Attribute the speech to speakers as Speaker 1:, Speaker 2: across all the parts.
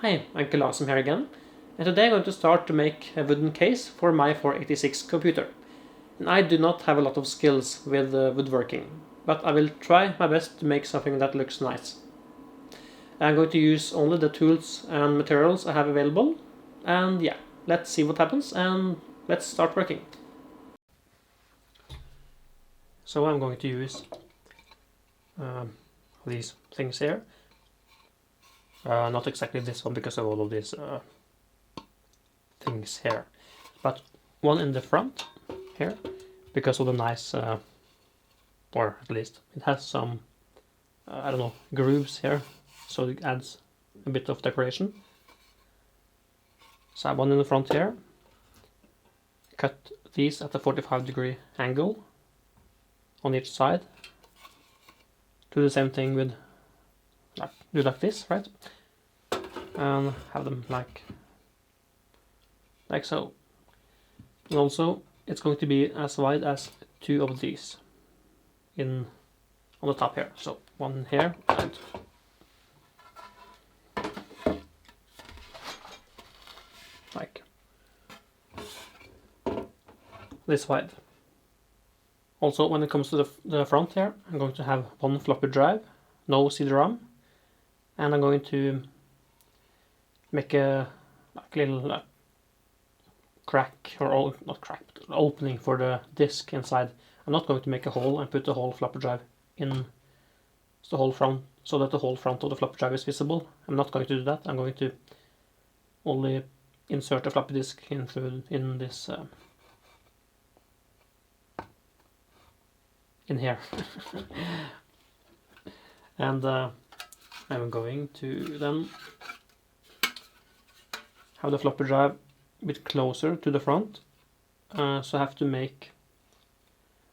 Speaker 1: Hi, Uncle Awesome here again, and today I'm going to start to make a wooden case for my 486 computer. And I do not have a lot of skills with woodworking, but I will try my best to make something that looks nice. I'm going to use only the tools and materials I have available, and yeah, let's see what happens and let's start working. So I'm going to use these things here. Not exactly this one because of all of these things here, but one in the front here because of the nice, or at least it has some, I don't know, grooves here, so it adds a bit of decoration. So I have one in the front here, cut these at a 45-degree angle on each side. Do the same thing with, do like this, right? And have them like so. And also it's going to be as wide as two of these on the top here. So one here and like this wide. Also, when it comes to the front here, I'm going to have one floppy drive, no CD-ROM, and I'm going to make a little crack, or not crack, but opening for the disk inside. I'm not going to make a hole and put the whole floppy drive in the whole front, so that the whole front of the floppy drive is visible. I'm not going to do that. I'm going to only insert a floppy disk in this in here. And I'm going to then have the floppy drive a bit closer to the front, so I have to make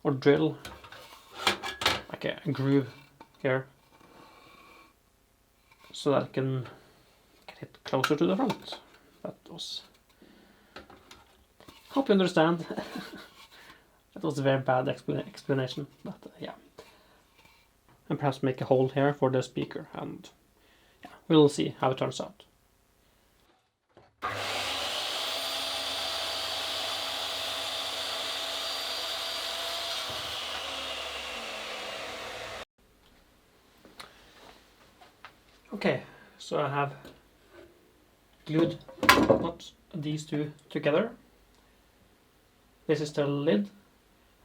Speaker 1: or drill like a groove here so that I can get it closer to the front. That was, hope you understand. That was a very bad explanation, but yeah. And perhaps make a hole here for the speaker, and yeah, we'll see how it turns out. Okay, so I have glued these two together. This is the lid,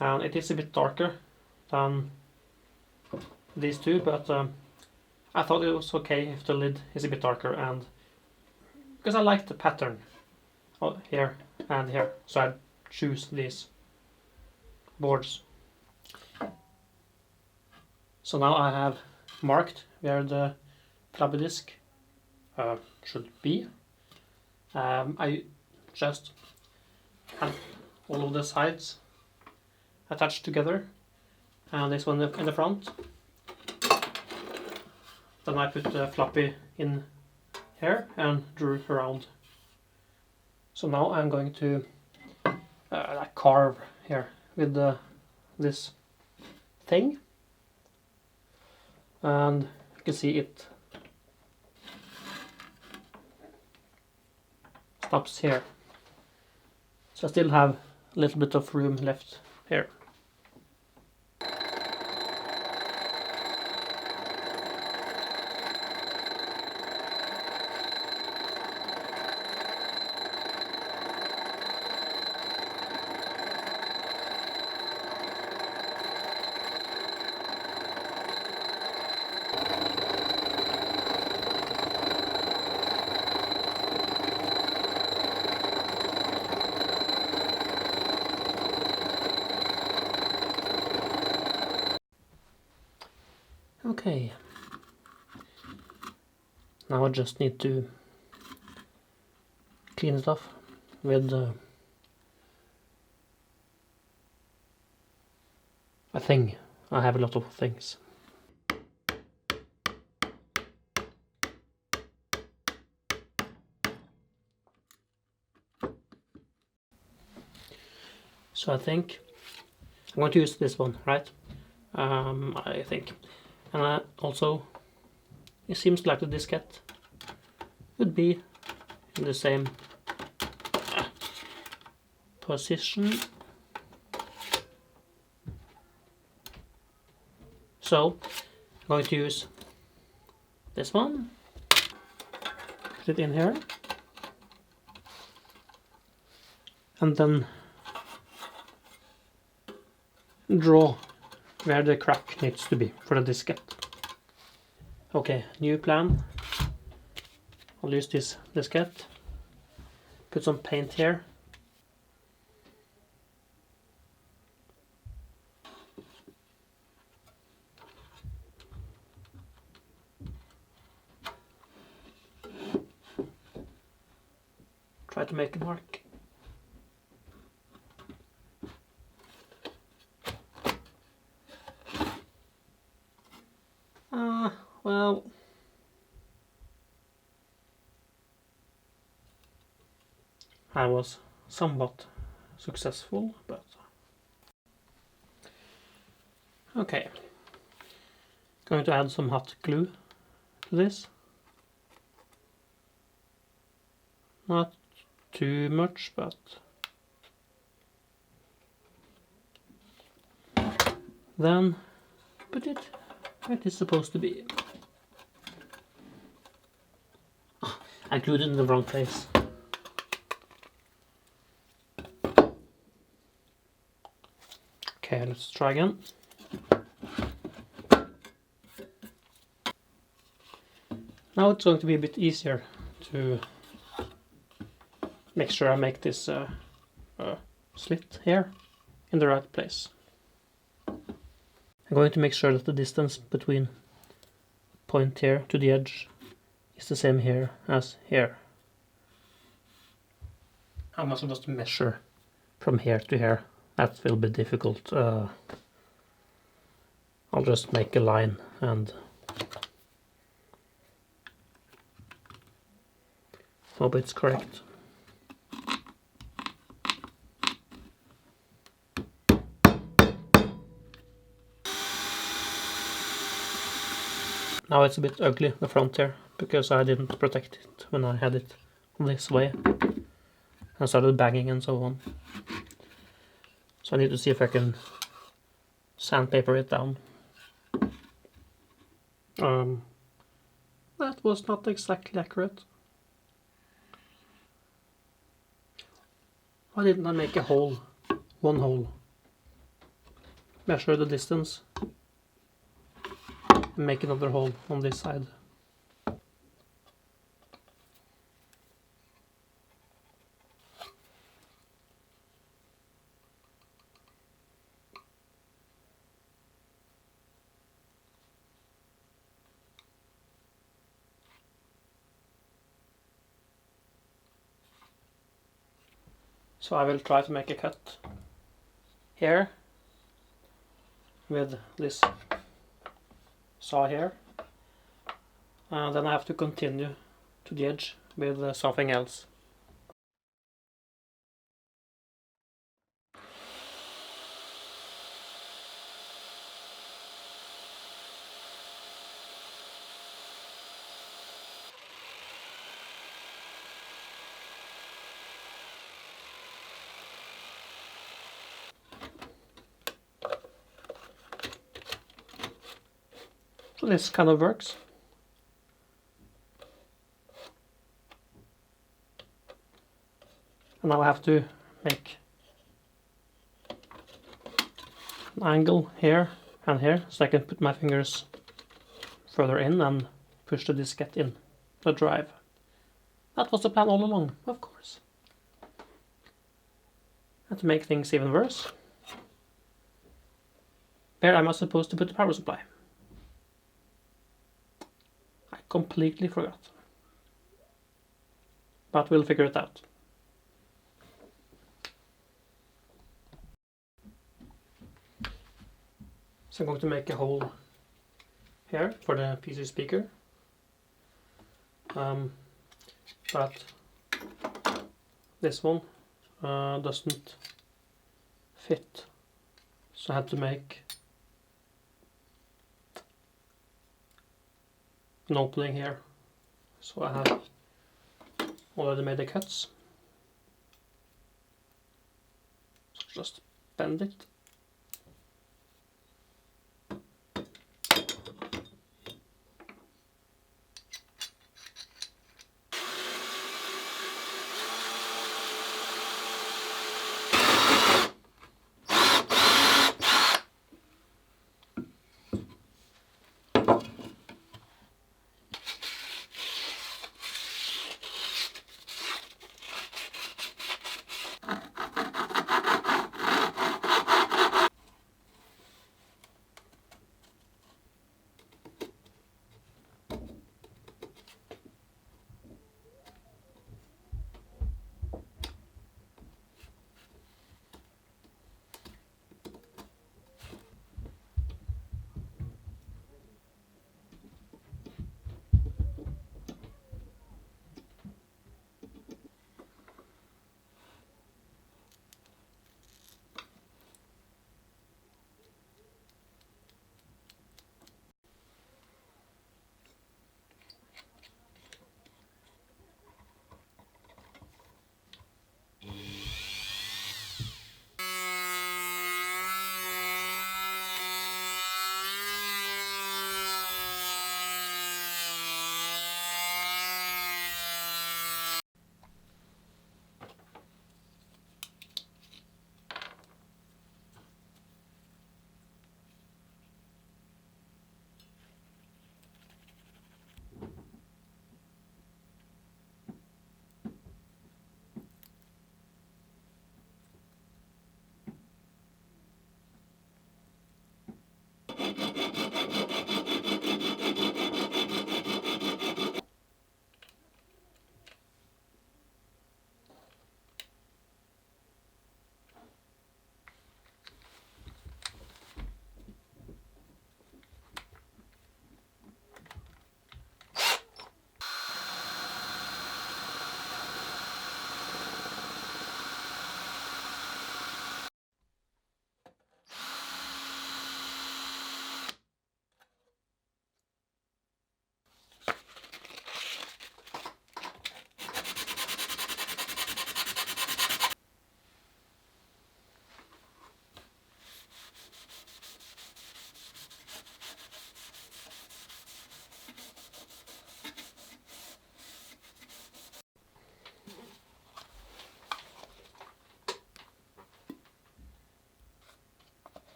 Speaker 1: and it is a bit darker than these two, but I thought it was okay if the lid is a bit darker, and because I like the pattern here and here, so I choose these boards. So now I have marked where the floppy disk should be. I just have all of the sides attached together, and this one in the front. Then I put the floppy in here and drew around. So now I'm going to carve here with this thing, and you can see it stops here. So I still have a little bit of room left here. Okay, now I just need to clean it off with a thing. I have a lot of things. So I think I'm going to use this one, right? I think. And also, it seems like the diskette would be in the same position. So I'm going to use this one, put it in here, and then draw where the crack needs to be for the diskette. Okay, new plan. I'll use this diskette, put some paint here, try to make a mark. Well, I was somewhat successful, but okay. Going to add some hot glue to this. Not too much, but then put it where it is supposed to be. I glued it in the wrong place. Okay, let's try again. Now it's going to be a bit easier to make sure I make this slit here in the right place. I'm going to make sure that the distance between point here to the edge is the same here as here. I'm not supposed to measure from here to here. That will be difficult. I'll just make a line and hope it's correct. Now it's a bit ugly, the front here, because I didn't protect it when I had it this way. I started banging and so on. So I need to see if I can sandpaper it down. That was not exactly accurate. Why didn't I make a hole? One hole. Measure the distance. And make another hole on this side. So I will try to make a cut here with this saw here. Then I have to continue to the edge with something else. So this kind of works. And now I have to make an angle here and here so I can put my fingers further in and push the diskette in the drive. That was the plan all along, of course. And to make things even worse, where am I supposed to put the power supply? I completely forgot. But we'll figure it out. So I'm going to make a hole here for the PC speaker. But this one doesn't fit. So I had to make an opening here. So I have already made the cuts. Just bend it.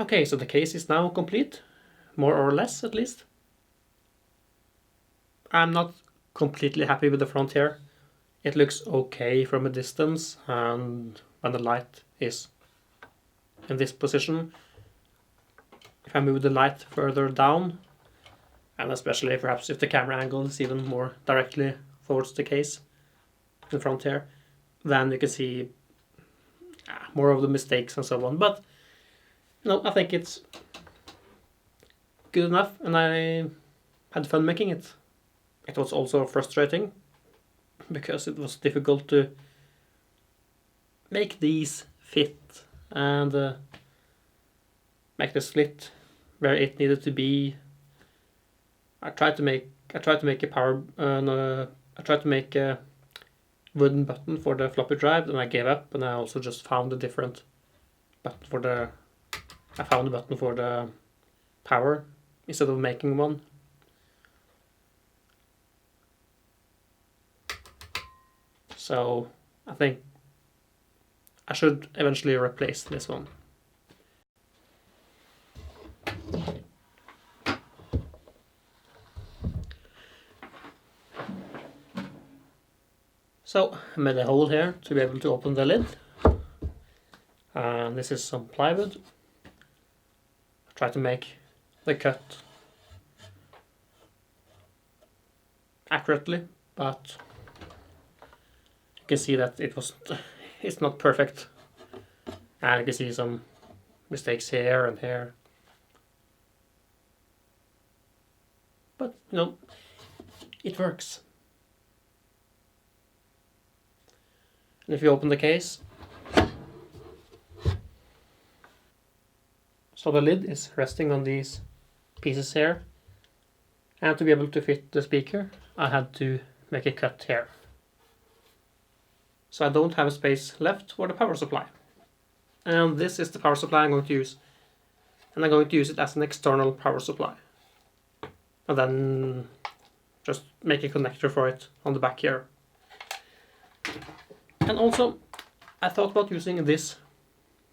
Speaker 1: Okay, so the case is now complete, more or less at least. I'm not completely happy with the front here. It looks okay from a distance, and when the light is in this position, if I move the light further down, and especially perhaps if the camera angle is even more directly towards the case in front here, then you can see more of the mistakes and so on. But no, I think it's good enough, and I had fun making it. It was also frustrating because it was difficult to make these fit and make the slit where it needed to be. I tried to make a wooden button for the floppy drive, and I gave up, and I also just found a different button for the. I found a button for the power instead of making one. So I think I should eventually replace this one. So I made a hole here to be able to open the lid. And this is some plywood. I try to make the cut accurately, but you can see that it's not perfect. And you can see some mistakes here and here. but you know, it works. And if you open the case, so the lid is resting on these pieces here, and to be able to fit the speaker, I had to make a cut here. So I don't have a space left for the power supply. And this is the power supply I'm going to use. And I'm going to use it as an external power supply. And then just make a connector for it on the back here. And also, I thought about using this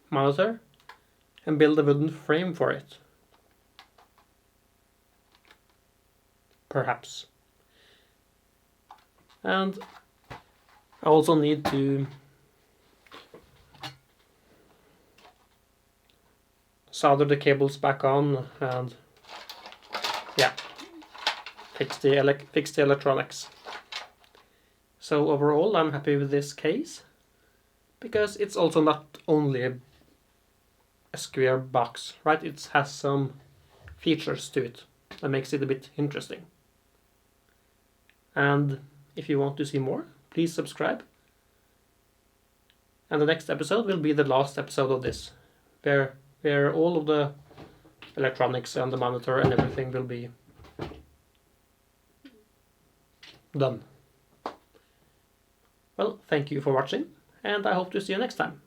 Speaker 1: monitor and build a wooden frame for it. Perhaps. And I also need to solder the cables back on and yeah, fix the electronics. So overall I'm happy with this case, because it's also not only a square box, right? It has some features to it that makes it a bit interesting. And if you want to see more, please subscribe. And the next episode will be the last episode of this, where all of the electronics and the monitor and everything will be done. Well, thank you for watching, and I hope to see you next time.